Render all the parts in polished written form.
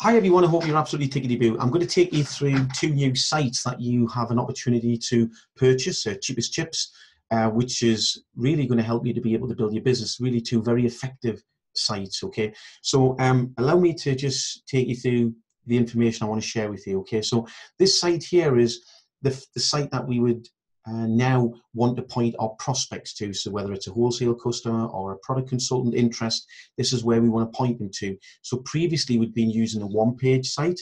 Hi everyone, I hope you're absolutely tickety-boo. I'm going to take you through two new sites that you have an opportunity to purchase, Cheapest Chips, which is really going to help you to be able to build your business. Really two very effective sites, okay? So allow me to just take you through the information I want to share with you, okay? So this site here is the site that we would now want to point our prospects to. So whether it's a wholesale customer or a product consultant interest, this is where we want to point them to. So previously we'd been using a one-page site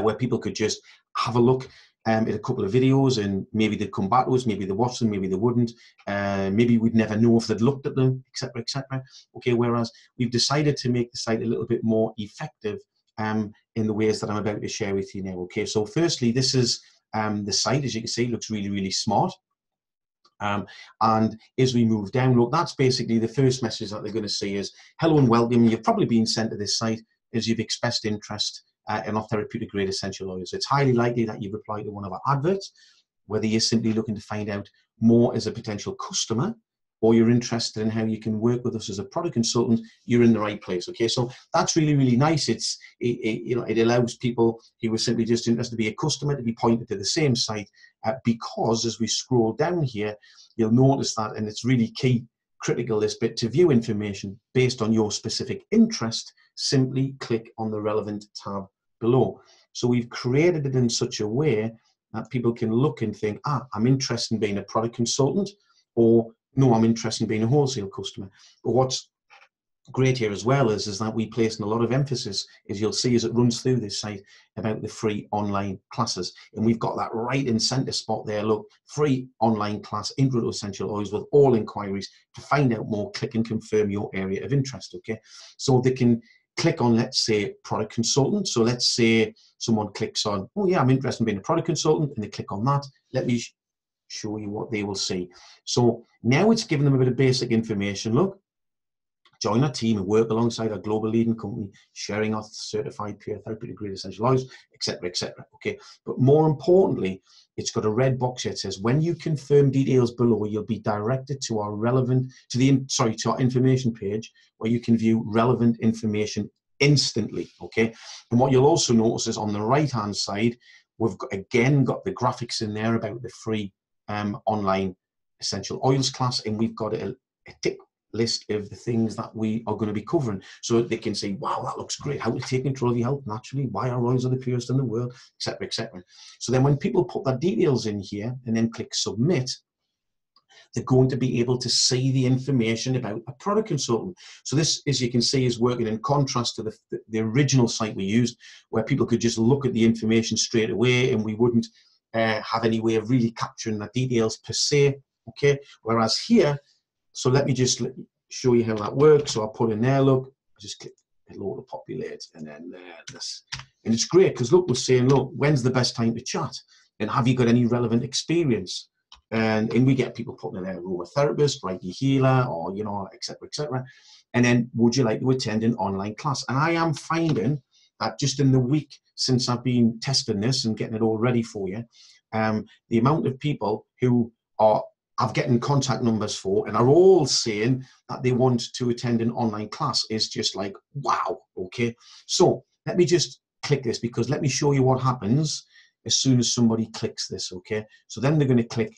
where people could just have a look at a couple of videos and maybe they'd come back to us, maybe they watched them, maybe they wouldn't, maybe we'd never know if they'd looked at them, etc., etc. Okay, whereas we've decided to make the site a little bit more effective in the ways that I'm about to share with you now. Okay, so firstly, this is the site. As you can see, looks really, really smart. And as we move down, look, that's basically the first message that they're going to see is, hello and welcome. You've probably been sent to this site as you've expressed interest in our therapeutic grade essential oils. It's highly likely that you've applied to one of our adverts, whether you're simply looking to find out more as a potential customer or you're interested in how you can work with us as a product consultant, you're in the right place. Okay, so that's really, really nice. It allows people who are simply just interested to be a customer to be pointed to the same site, because as we scroll down here, you'll notice that, and it's really key, critical, this bit, to view information based on your specific interest, simply click on the relevant tab below. So we've created it in such a way that people can look and think, I'm interested in being a product consultant, or no, I'm interested in being a wholesale customer. But what's great here as well is that we place a lot of emphasis, as you'll see as it runs through this site, about the free online classes. And we've got that right in center spot there. Look, free online class, Intro to Essential Oils, with all inquiries. To find out more, click and confirm your area of interest, okay? So they can click on, let's say, product consultant. So let's say someone clicks on, oh yeah, I'm interested in being a product consultant, and they click on that. Let me show you what they will see. So now it's giving them a bit of basic information. Look, join our team and work alongside our global leading company, sharing our certified pure therapeutic grade essential oils, etc., etc. Okay, but more importantly, it's got a red box here that says, when you confirm details below, you'll be directed to our to our information page, where you can view relevant information instantly. Okay, and what you'll also notice is on the right hand side, we've got the graphics in there about the free online essential oils class, and we've got a tick list of the things that we are going to be covering, so they can say, wow, that looks great, how to take control of your health naturally, why our oils are the purest in the world, etc., etc. So then when people put their details in here and then click submit, they're going to be able to see the information about a product consultant. So this, as you can see, is working in contrast to the original site we used, where people could just look at the information straight away and we wouldn't have any way of really capturing the details per se. Okay, whereas here, so let me just show you how that works. So I'll put in there, look, I just click hello to populate, and then this. And it's great because look, we're saying, look, when's the best time to chat? And have you got any relevant experience? And we get people putting in there, aromatherapist, Reiki healer, or, you know, etc., etc. And then, would you like to attend an online class? And I am finding that just in the week since I've been testing this and getting it all ready for you, the amount of people who I've getting contact numbers for and are all saying that they want to attend an online class is just like, wow, okay. So let me just click this, because let me show you what happens as soon as somebody clicks this, okay. So then they're going to click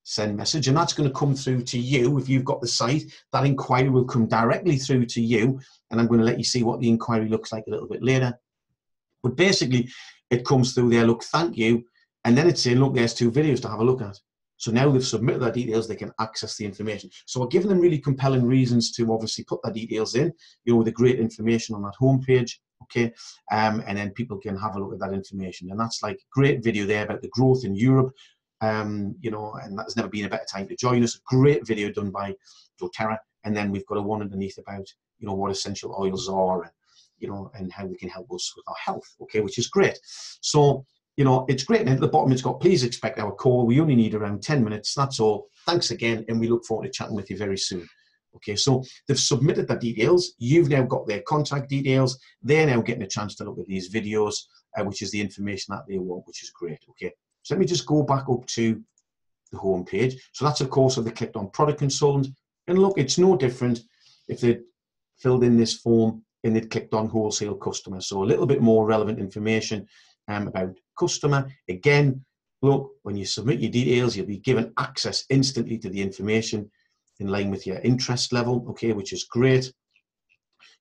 send message, and that's going to come through to you. If you've got the site, that inquiry will come directly through to you, and I'm going to let you see what the inquiry looks like a little bit later. But basically, it comes through there, look, thank you, and then it's saying, look, there's 2 videos to have a look at. So now they've submitted their details, they can access the information. So we're giving them really compelling reasons to obviously put their details in, you know, with the great information on that homepage, okay? And then people can have a look at that information. And that's like great video there about the growth in Europe, you know, and there's never been a better time to join us. Great video done by doTERRA. And then we've got a one underneath about, you know, what essential oils are, and, you know, and how they can help us with our health, okay, which is great. So, you know, it's great. And at the bottom, it's got, please expect our call. We only need around 10 minutes. That's all. Thanks again. And we look forward to chatting with you very soon. Okay, so they've submitted their details. You've now got their contact details. They're now getting a chance to look at these videos, which is the information that they want, which is great. Okay, so let me just go back up to the home page. So that's, of course, if they clicked on product consultant. And look, it's no different if they filled in this form and they'd clicked on wholesale customer. So a little bit more relevant information about customer. Again, look, when you submit your details, you'll be given access instantly to the information in line with your interest level, okay, which is great.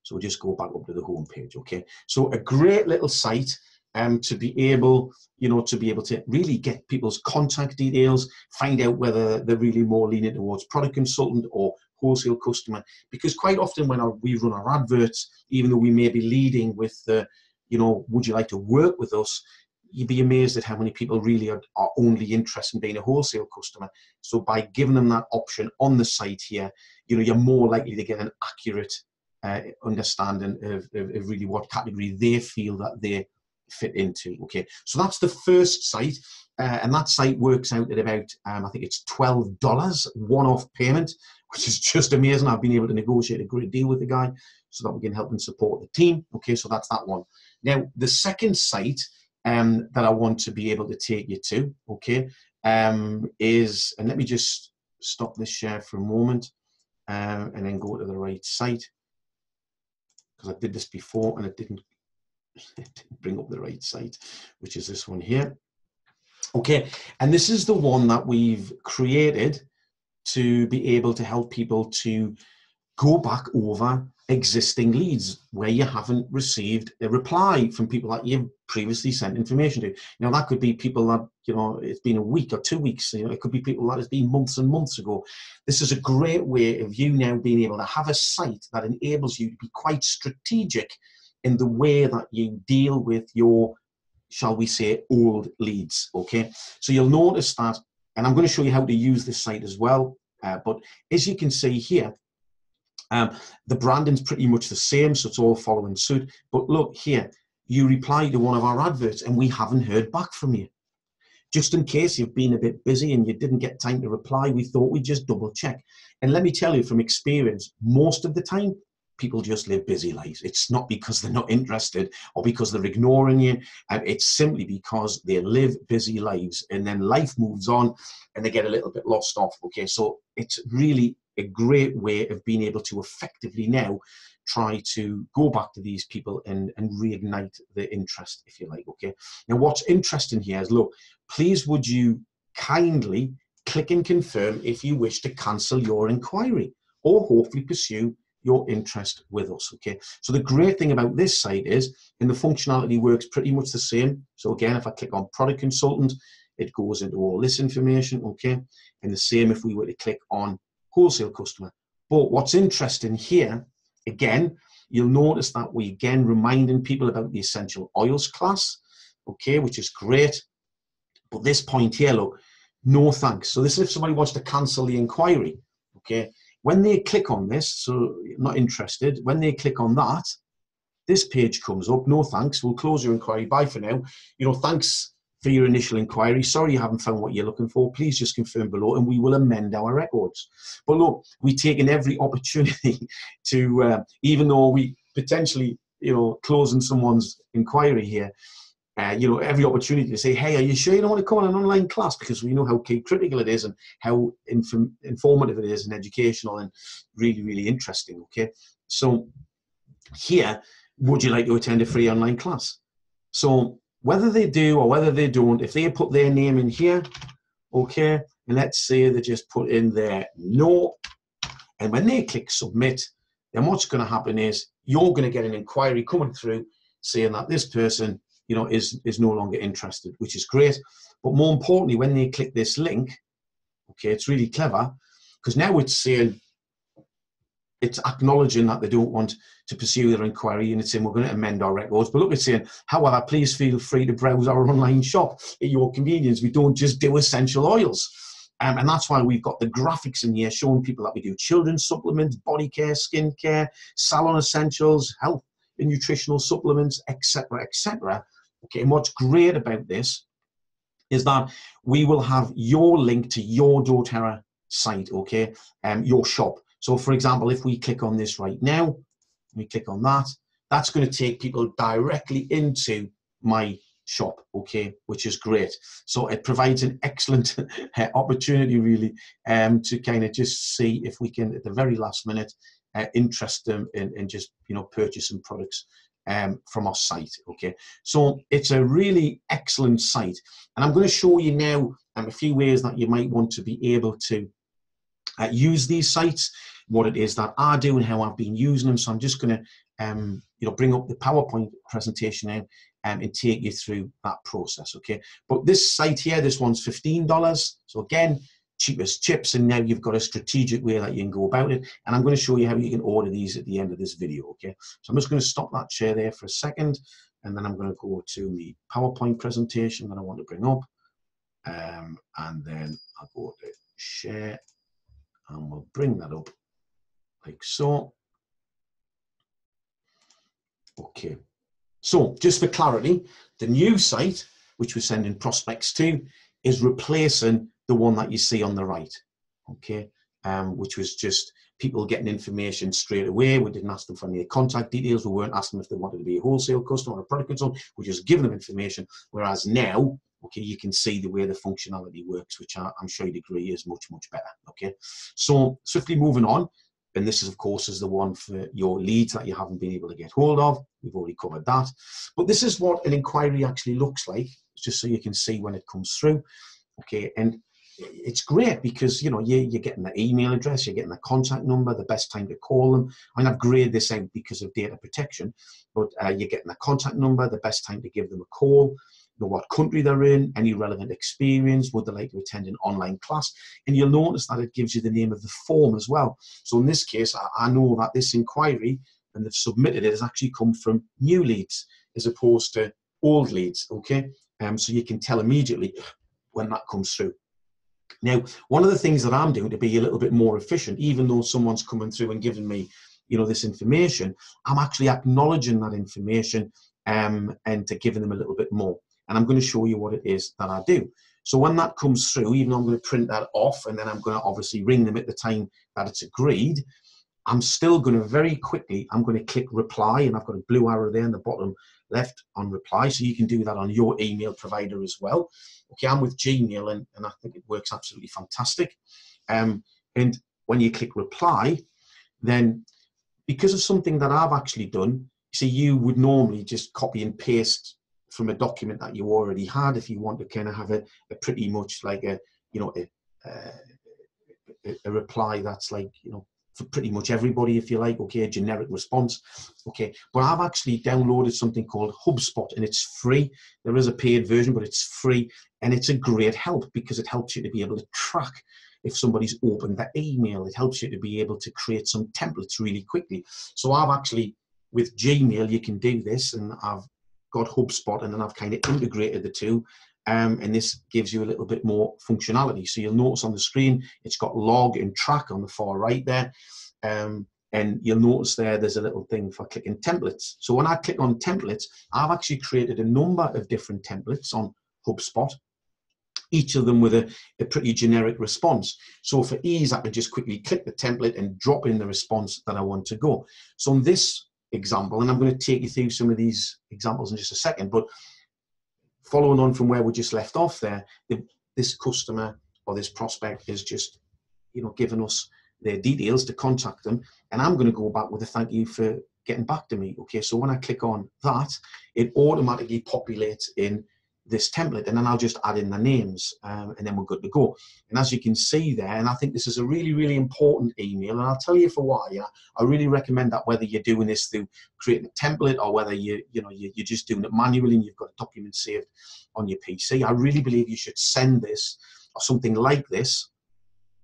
So we'll just go back up to the home page, okay. So a great little site to be able, to really get people's contact details, find out whether they're really more leaning towards product consultant or wholesale customer. Because quite often when we run our adverts, even though we may be leading with the, would you like to work with us? You'd be amazed at how many people really are only interested in being a wholesale customer. So by giving them that option on the site here, you're more likely to get an accurate understanding of really what category they feel that they fit into. Okay, so that's the first site, and that site works out at about I think it's $12 one-off payment, which is just amazing. I've been able to negotiate a great deal with the guy so that we can help and support the team. Okay, so that's that one. Now the second site that I want to be able to take you to, okay, is, and let me just stop this share for a moment and then go to the right site, because I did this before and it didn't bring up the right site, which is this one here. Okay, and this is the one that we've created to be able to help people to go back over existing leads where you haven't received a reply from people that you've previously sent information to. Now that could be people that, it's been a week or 2 weeks, it could be people that it's been months and months ago. This is a great way of you now being able to have a site that enables you to be quite strategic in the way that you deal with your, shall we say, old leads, okay? So you'll notice that, and I'm going to show you how to use this site as well, but as you can see here, the branding's pretty much the same, so it's all following suit. But look here, you replied to one of our adverts and we haven't heard back from you. Just in case you've been a bit busy and you didn't get time to reply, we thought we'd just double check. And let me tell you from experience, most of the time, people just live busy lives. It's not because they're not interested or because they're ignoring you. It's simply because they live busy lives, and then life moves on and they get a little bit lost off. Okay, so it's really a great way of being able to effectively now try to go back to these people and reignite the interest, if you like. Okay, now what's interesting here is, look, please would you kindly click and confirm if you wish to cancel your inquiry or hopefully pursue your interest with us. Okay, so the great thing about this site is, and the functionality works pretty much the same. So again, if I click on product consultant, it goes into all this information. Okay, and the same if we were to click on wholesale customer. But what's interesting here, again, you'll notice that we again reminding people about the essential oils class, okay, which is great. But this point here, look, no thanks. So this is if somebody wants to cancel the inquiry. Okay, when they click on this, so not interested, when they click on that, this page comes up, no thanks, we'll close your inquiry, bye for now. Thanks for your initial inquiry. Sorry you haven't found what you're looking for. Please just confirm below and we will amend our records. But look, we've taken every opportunity to, even though we potentially, closing someone's inquiry here, every opportunity to say, hey, are you sure you don't want to come on an online class? Because we know how key critical it is and how informative it is and educational and really, really interesting, okay? So here, would you like to attend a free online class? So whether they do or whether they don't, if they put their name in here, okay, and let's say they just put in their no, and when they click submit, then what's going to happen is you're going to get an inquiry coming through saying that this person, is no longer interested, which is great. But more importantly, when they click this link, okay, it's really clever, because now it's saying, it's acknowledging that they don't want to pursue their inquiry, and it's saying we're going to amend our records. But look, it's saying, however, please feel free to browse our online shop at your convenience. We don't just do essential oils. And that's why we've got the graphics in here showing people that we do children's supplements, body care, skin care, salon essentials, health and nutritional supplements, etc., etc. Okay, and what's great about this is that we will have your link to your doTERRA site, okay, your shop. So for example, if we click on this right now, we click on that, that's going to take people directly into my shop, okay, which is great. So it provides an excellent opportunity really to kind of just see if we can, at the very last minute, interest in just, you know, purchasing products from our site. Okay, so it's a really excellent site, and I'm going to show you now a few ways that you might want to be able to use these sites, what it is that I do and how I've been using them. So I'm just going to you know, bring up the PowerPoint presentation now and take you through that process. Okay, but this site here, this one's $15. So again, cheapest chips, and now you've got a strategic way that you can go about it, and I'm going to show you how you can order these at the end of this video. Okay, so I'm just going to stop that share there for a second, and then I'm going to go to the PowerPoint presentation that I want to bring up, and then I'll go to share, and we'll bring that up like so. Okay, so just for clarity, the new site which we're sending prospects to is replacing the one that you see on the right, okay, which was just people getting information straight away. We didn't ask them for any contact details. We weren't asking them if they wanted to be a wholesale customer or a product consultant. We just giving them information. Whereas now, okay, you can see the way the functionality works, which I'm sure you'd agree is much, much better. Okay, so swiftly moving on. And this is, of course, is the one for your leads that you haven't been able to get hold of. We've already covered that. But this is what an inquiry actually looks like, just so you can see when it comes through. Okay, and it's great because, you know, you're getting the email address, you're getting the contact number, the best time to call them. I mean, I've graded this out because of data protection, but you're getting the contact number, the best time to give them a call, you know, what country they're in, any relevant experience, would they like to attend an online class, and you'll notice that it gives you the name of the form as well. So in this case, I know that this inquiry, and they've submitted it, has actually come from new leads as opposed to old leads. Okay, so you can tell immediately when that comes through. Now, one of the things that I'm doing to be a little bit more efficient, even though someone's coming through and giving me, you know, this information, I'm actually acknowledging that information and to giving them a little bit more. And I'm going to show you what it is that I do. So when that comes through, even though I'm going to print that off, and then I'm going to obviously ring them at the time that it's agreed, I'm still going to very quickly, I'm going to click reply, and I've got a blue arrow there in the bottom left on reply, so you can do that on your email provider as well. Okay, I'm with Gmail, and I think it works absolutely fantastic. And when you click reply, then because of something that I've actually done, see, you would normally just copy and paste from a document that you already had if you want to kind of have a pretty much like a, you know, a reply that's like, you know, for pretty much everybody, if you like, okay, a generic response. Okay, but I've actually downloaded something called HubSpot, and it's free. There is a paid version, but it's free, and it's a great help because it helps you to be able to track if somebody's opened their email. It helps you to be able to create some templates really quickly. So I've actually, with Gmail, you can do this, and I've got HubSpot, and then I've kind of integrated the two. And this gives you a little bit more functionality. So you'll notice on the screen, it's got log and track on the far right there. And you'll notice there's a little thing for clicking templates. So when I click on templates, I've actually created a number of different templates on HubSpot, each of them with a pretty generic response. So for ease, I can just quickly click the template and drop in the response that I want to go. So in this example, and I'm going to take you through some of these examples in just a second, but following on from where we just left off there, this customer or this prospect is just, you know, giving us their details to contact them, and I'm going to go back with a thank you for getting back to me. Okay, so when I click on that, it automatically populates in this template, and then I'll just add in the names, and then we're good to go. And as you can see there, and I think this is a really, really important email, and I'll tell you for why. I really recommend that whether you're doing this through creating a template or whether you're just doing it manually and you've got a document saved on your PC, I really believe you should send this or something like this.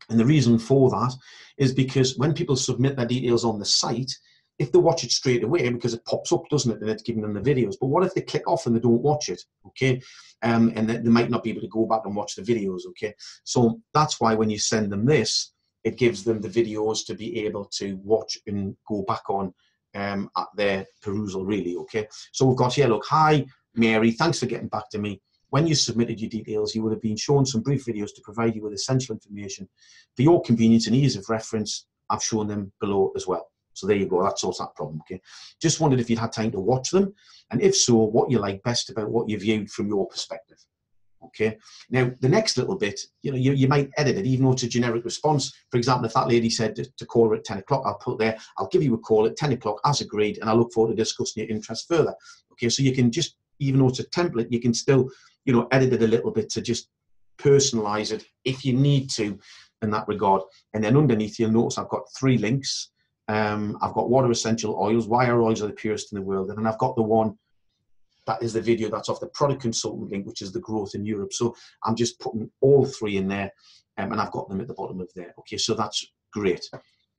And the reason for that is because when people submit their details on the site, if they watch it straight away, because it pops up, doesn't it, and it's giving them the videos. But what if they click off and they don't watch it, okay? And they might not be able to go back and watch the videos, okay? So that's why when you send them this, it gives them the videos to be able to watch and go back on at their perusal, really, okay? So we've got here, look, hi, Mary, thanks for getting back to me. When you submitted your details, you would have been shown some brief videos to provide you with essential information. For your convenience and ease of reference, I've shown them below as well. So there you go, that sorts that problem, okay? Just wondered if you'd had time to watch them, and if so, what you like best about what you viewed from your perspective, Okay. Now, the next little bit, you might edit it, even though it's a generic response. For example, if that lady said to call her at 10 o'clock, I'll put there, I'll give you a call at 10 o'clock as agreed, and I look forward to discussing your interest further. Okay. So you can just, even though it's a template, you can still, edit it a little bit to just personalize it if you need to in that regard. And then underneath, you'll notice I've got 3 links. I've got water essential oils, why our oils are the purest in the world. And then I've got the one that is the video that's off the product consultant link, which is the growth in Europe. So I'm just putting all 3 in there, and I've got them at the bottom of there. Okay, so that's great.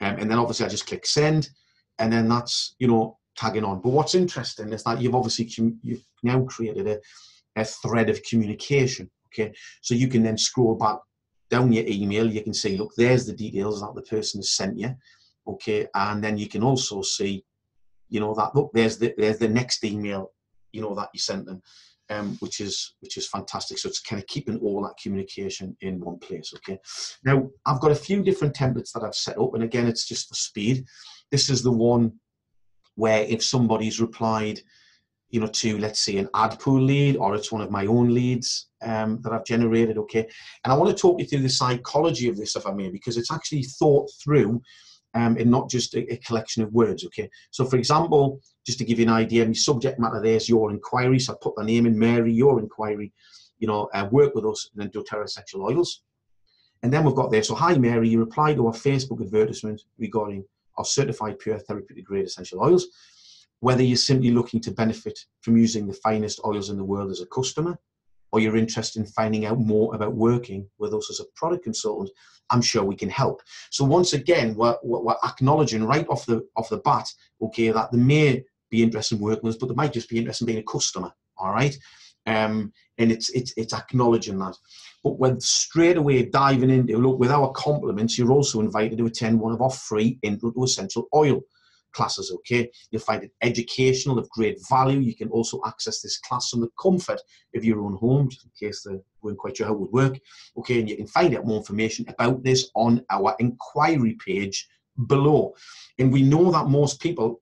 And then obviously I just click send, and then that's, tagging on. But what's interesting is that you've now created a thread of communication. Okay, so you can then scroll back down your email. You can see, look, there's the details that the person has sent you. Okay, and then you can also see, that look, there's the next email, that you sent them, which is fantastic. So it's kind of keeping all that communication in one place. Okay. Now I've got a few different templates that I've set up, and again, it's just for speed. This is the one where if somebody's replied, to, let's say, an ad pool lead, or it's one of my own leads that I've generated. Okay. And I want to talk you through the psychology of this, if I may, because it's actually thought through. And not just a collection of words. Okay, so for example, just to give you an idea, my subject matter there is your inquiry. So I put the name in, Mary, your inquiry, work with us, and then doTERRA Essential Oils. And then we've got there, so hi Mary, you replied to our Facebook advertisement regarding our certified pure therapeutic grade essential oils. Whether you're simply looking to benefit from using the finest oils in the world as a customer, or you're interested in finding out more about working with us as a product consultant, I'm sure we can help. So once again, we're acknowledging right off the bat, okay, that they may be interested in working with us, but they might just be interested in being a customer. All right, and it's acknowledging that. But we're straight away diving into, look, with our compliments, you're also invited to attend one of our free Intro to Essential Oil classes. Okay, you'll find it educational, of great value. You can also access this class from the comfort of your own home, just in case they weren't quite sure how it would work. Okay, and you can find out more information about this on our inquiry page below. And we know that most people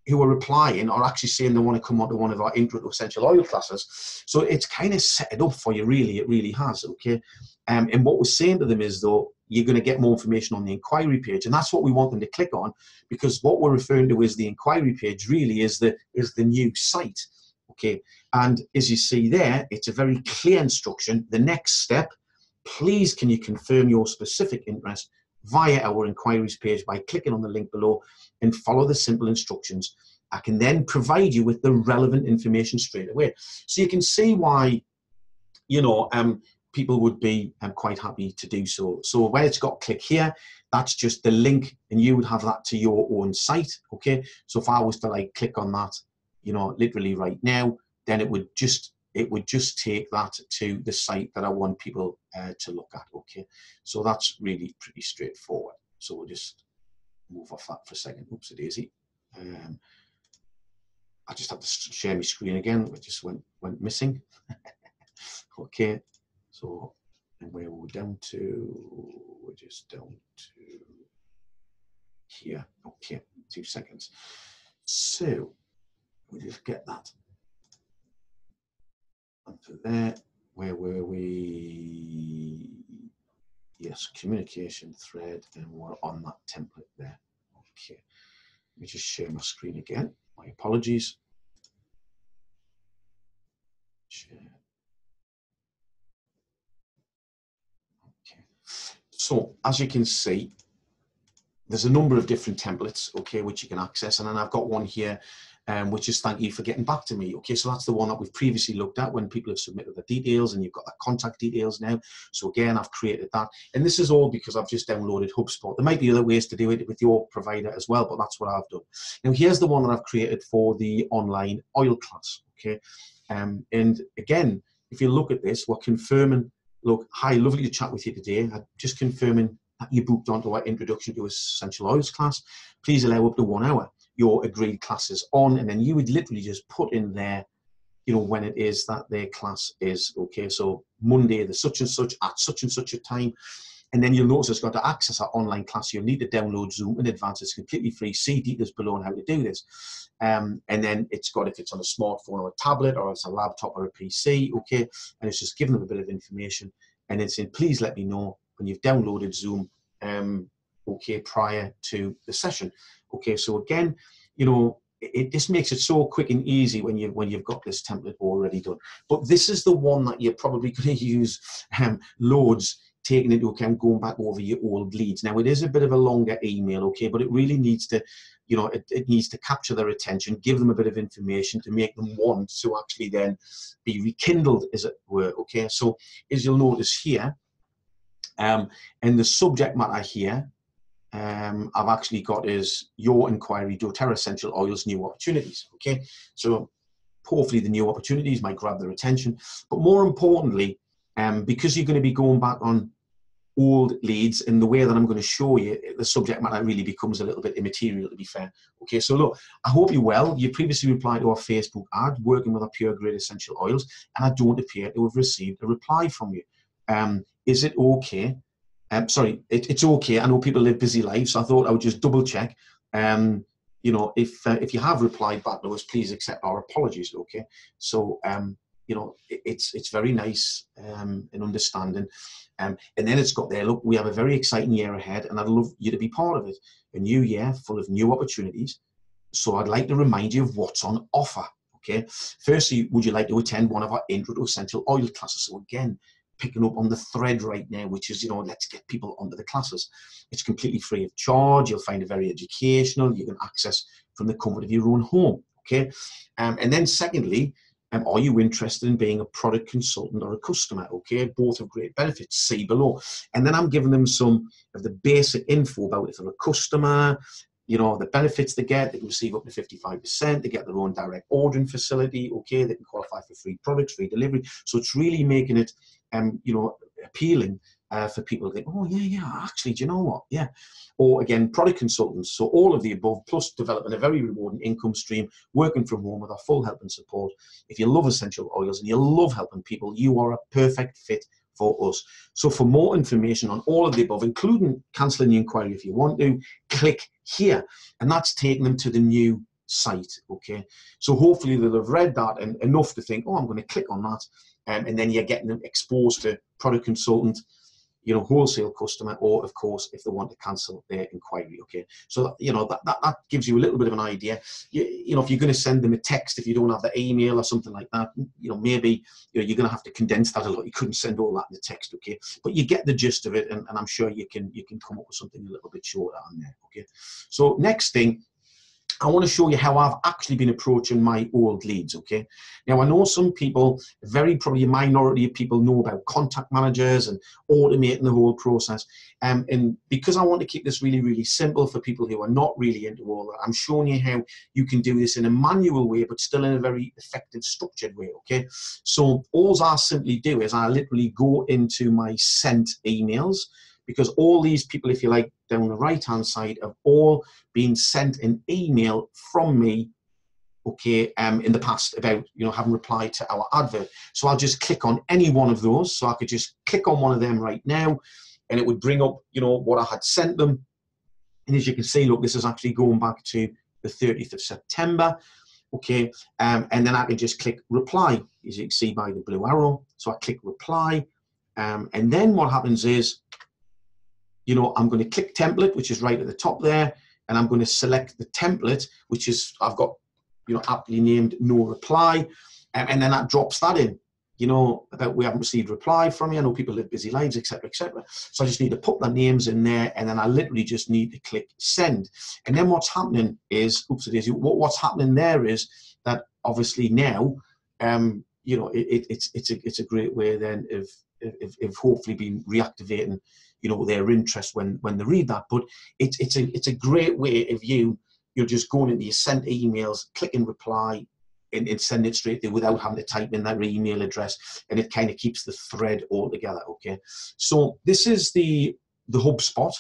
who are replying are actually saying they want to come on to one of our Intro to Essential Oil classes. So it's kind of set it up for you, really. It really has. Okay, and what we're saying to them is, though, you're going to get more information on the inquiry page, and that's what we want them to click on, because what we're referring to as the inquiry page really is the new site. Okay, and as you see there, it's a very clear instruction. The next step, please can you confirm your specific interest via our inquiries page by clicking on the link below and follow the simple instructions. I can then provide you with the relevant information straight away. So you can see why, people would be quite happy to do so. So where it's got click here, that's just the link, and you would have that to your own site. Okay, so if I was to click on that, literally right now, then it would just take that to the site that I want people to look at. Okay, so that's really pretty straightforward. So we'll just move off that for a second. Oops, a daisy. I just have to share my screen again. It just went missing. Okay, so and where we're down to, we're just down to here. Okay, 2 seconds. So we just get that. And for there, where were we? Yes, communication thread, and we're on that template there. Okay, let me just share my screen again. My apologies. Share. Okay, so as you can see, there's a number of different templates, okay, which you can access, and then I've got one here, which is thank you for getting back to me. Okay, so that's the one that we've previously looked at when people have submitted the details, and you've got the contact details now. So again, I've created that, and this is all because I've just downloaded HubSpot. There might be other ways to do it with your provider as well, but that's what I've done. Now here's the one that I've created for the online oil class. Okay, and again, if you look at this, we're confirming. Look, hi, lovely to chat with you today. I'm just confirming that you booked onto our Introduction to Essential Oils class. Please allow up to 1 hour. Your agreed class is on, and then you would literally just put in there, when it is that their class is. Okay, so Monday, the such and such at such and such a time. And then you'll notice it's got to access our online class. You'll need to download Zoom in advance. It's completely free. See details below on how to do this. And then it's got, if it's on a smartphone or a tablet or it's a laptop or a PC, okay, and it's just giving them a bit of information. And it's saying, please let me know when you've downloaded Zoom, okay, prior to the session. Okay, so again, you know, this makes it so quick and easy when you've got this template already done. But this is the one that you're probably going to use loads, taking into account going back over your old leads. Now, it is a bit of a longer email, okay, but it really needs to, you know, it needs to capture their attention, give them a bit of information to make them want to actually then be rekindled, as it were, okay? So as you'll notice here, in the subject matter here, I've actually got is your inquiry, doTERRA Essential Oils New Opportunities, okay? So hopefully the new opportunities might grab their attention, but more importantly, because you're going to be going back on old leads in the way that I'm going to show you, the subject matter really becomes a little bit immaterial, to be fair. Okay, so look, I hope you're well. You previously replied to our Facebook ad, working with our pure grade essential oils, and I don't appear to have received a reply from you. Is it okay? Sorry, it's okay. I know people live busy lives, so I thought I would just double check. You know, if you have replied back to us, please accept our apologies, okay? So, you know, it's very nice and understanding. And then it's got there, look, we have a very exciting year ahead and I'd love you to be part of it. A new year full of new opportunities. So I'd like to remind you of what's on offer, okay? Firstly, would you like to attend one of our Intro to Essential Oil classes? So again, picking up on the thread right now, which is, you know, let's get people onto the classes. It's completely free of charge. You'll find it very educational. You can access from the comfort of your own home, okay? And then secondly, are you interested in being a product consultant or a customer? Okay, both have great benefits. See below. And then I'm giving them some of the basic info about if they're a customer, you know, the benefits they get. They can receive up to 55%. They get their own direct ordering facility. Okay, they can qualify for free products, free delivery. So it's really making it, you know, appealing for people to think, oh, yeah, actually, do you know what? Yeah. Or again, product consultants. So all of the above, plus developing a very rewarding income stream, working from home with our full help and support. If you love essential oils and you love helping people, you are a perfect fit for us. So for more information on all of the above, including cancelling the inquiry if you want to, click here. And that's taking them to the new site, okay? So hopefully they'll have read that and enough to think, oh, I'm going to click on that. And then you're getting them exposed to product consultant, you know, wholesale customer, or of course, if they want to cancel their inquiry, okay? So, you know, that gives you a little bit of an idea. You know, if you're going to send them a text, if you don't have the email or something like that, you know, maybe, you know, you're going to have to condense that a lot. You couldn't send all that in the text, okay? But you get the gist of it, and I'm sure you can come up with something a little bit shorter on there, okay? So next thing, I want to show you how I've actually been approaching my old leads, okay? Now, I know some people, probably a minority of people, know about contact managers and automating the whole process. And because I want to keep this really, really simple for people who are not really into all that, I'm showing you how you can do this in a manual way, but still in a very effective, structured way, okay? So all I simply do is I literally go into my sent emails, because all these people, if you like, down the right-hand side have all been sent an email from me, okay, in the past about, you know, having replied to our advert. So I'll just click on any one of those. So I could just click on one of them right now, and it would bring up, you know, what I had sent them. And as you can see, look, this is actually going back to the 30th of September, okay, and then I can just click reply, as you can see by the blue arrow. So I click reply, and then what happens is, you know, I'm going to click template, which is right at the top there, and I'm going to select the template, which is, I've got, you know, aptly named no reply, and then that drops that in, you know, about we haven't received reply from you. I know people live busy lives, etc., etc. So I just need to put their names in there, and then I literally just need to click send. And then what's happening is, what's happening there is that obviously now, you know, it's a great way then of hopefully been reactivating, you know, their interest when they read that. But it's a great way of you're just going into your sent emails, clicking reply, and send it straight there without having to type in their email address, and it kind of keeps the thread all together, okay? So this is the HubSpot,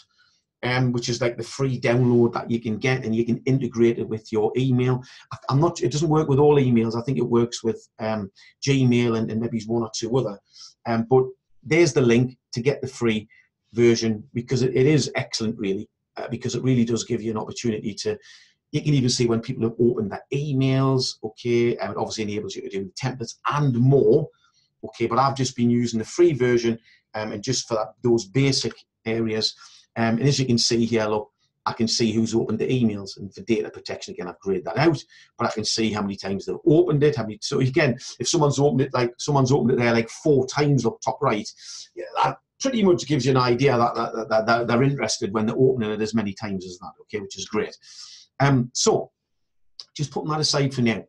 which is like the free download that you can get, and you can integrate it with your email. It doesn't work with all emails. I think it works with Gmail and maybe one or two other. But there's the link to get the free. version, because it is excellent, really, because it really does give you an opportunity to, you can even see when people have opened their emails, okay, and it obviously enables you to do templates and more, okay, but I've just been using the free version, and just for that, those basic areas, and as you can see here, look, I can see who's opened the emails, and for data protection, again, I've grayed that out, but I can see how many times they've opened it, so again, if someone's opened it there like 4 times up top right, yeah, that pretty much gives you an idea that they're interested when they're opening it as many times as that, okay, which is great. So just putting that aside for now,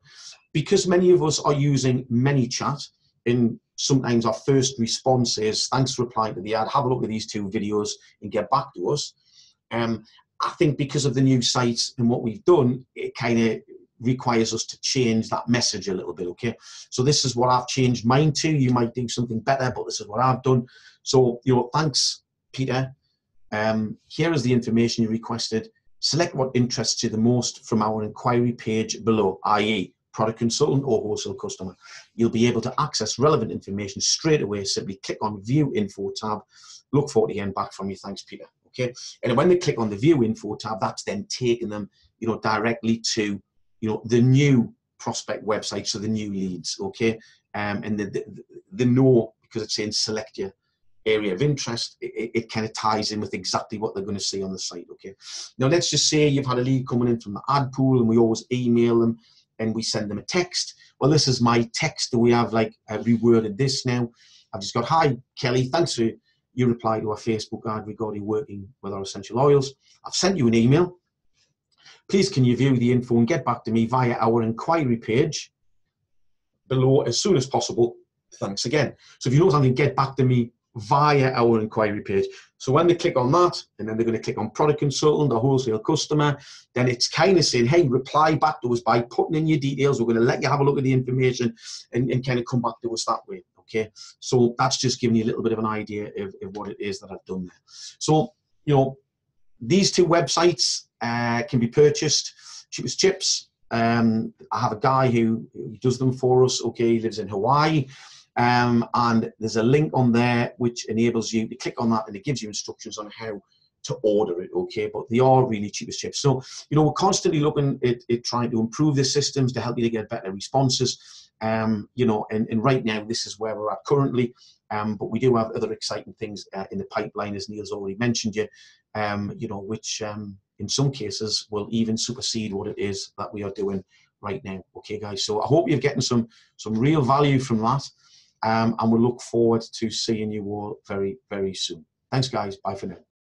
because many of us are using ManyChat, and sometimes our first response is, thanks for replying to the ad, have a look at these 2 videos and get back to us. I think because of the new sites and what we've done, it kind of requires us to change that message a little bit, okay? So this is what I've changed mine to. You might do something better, but this is what I've done. So, you know, thanks, Peter. Here is the information you requested. Select what interests you the most from our inquiry page below, i.e. product consultant or wholesale customer. You'll be able to access relevant information straight away. Simply click on View Info tab. Look forward to hearing back from you. Thanks, Peter. Okay, and when they click on the View Info tab, that's then taking them, you know, directly to, you know, the new prospect website, so the new leads. Okay, and the know, because it's saying select your area of interest, it kind of ties in with exactly what they're going to see on the site. Okay, now let's just say you've had a lead coming in from the ad pool, and we always email them and we send them a text. Well, this is my text, and we have like reworded this now. I've just got, hi Kelly, thanks for your reply to our Facebook ad regarding working with our essential oils. I've sent you an email. Please can you view the info and get back to me via our inquiry page below as soon as possible. Thanks again. So if you know something, get back to me via our inquiry page. So when they click on that, and then they're going to click on product consultant or wholesale customer, then it's kind of saying, hey, reply back to us by putting in your details. We're going to let you have a look at the information and kind of come back to us that way. Okay, so that's just giving you a little bit of an idea of what it is that I've done there. So, you know, these 2 websites can be purchased cheap as chips. I have a guy who does them for us. Okay, he lives in Hawaii. And there's a link on there which enables you to click on that, and it gives you instructions on how to order it, okay? But they are really cheap as chips. So, you know, we're constantly looking at trying to improve the systems to help you to get better responses. You know, and right now, this is where we're at currently. But we do have other exciting things in the pipeline, as Neil's already mentioned you know, which in some cases will even supersede what it is that we are doing right now. Okay, guys, so I hope you're getting some real value from that. And we'll look forward to seeing you all very, very soon. Thanks, guys. Bye for now.